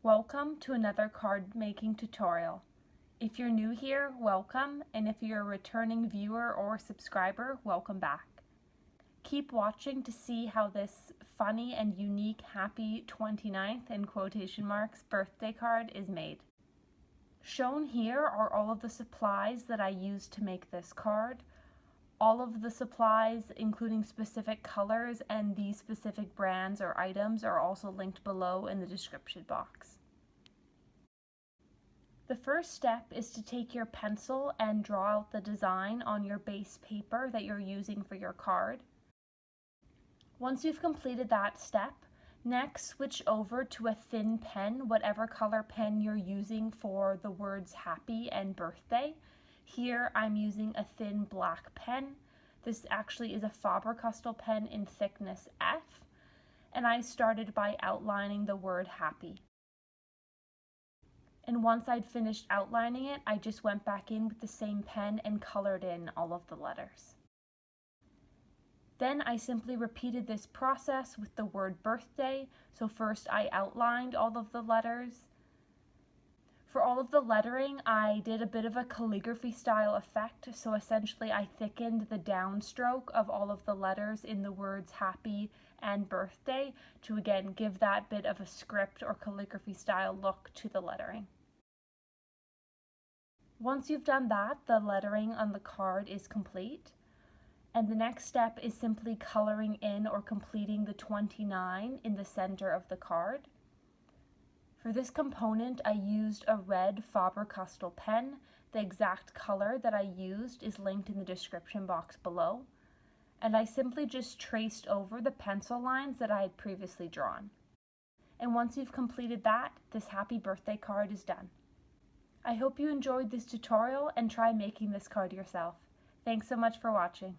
Welcome to another card making tutorial. If you're new here, welcome, and if you're a returning viewer or subscriber, welcome back. Keep watching to see how this funny and unique happy 29th in quotation marks birthday card is made. Shown here are all of the supplies that I used to make this card. All of the supplies, including specific colors and these specific brands or items, are also linked below in the description box. The first step is to take your pencil and draw out the design on your base paper that you're using for your card. Once you've completed that step, next switch over to a thin pen, whatever color pen you're using for the words happy and birthday. Here I'm using a thin black pen. This actually is a Faber-Castell pen in thickness F, and I started by outlining the word happy. And once I'd finished outlining it, I just went back in with the same pen and colored in all of the letters. Then I simply repeated this process with the word birthday. So first I outlined all of the letters. For all of the lettering, I did a bit of a calligraphy style effect. So essentially I thickened the downstroke of all of the letters in the words happy and birthday to again give that bit of a script or calligraphy style look to the lettering. Once you've done that, the lettering on the card is complete. And the next step is simply coloring in or completing the 29 in the center of the card. For this component, I used a red Faber-Castell pen. The exact color that I used is linked in the description box below. And I simply just traced over the pencil lines that I had previously drawn. And once you've completed that, this happy birthday card is done. I hope you enjoyed this tutorial and try making this card yourself. Thanks so much for watching.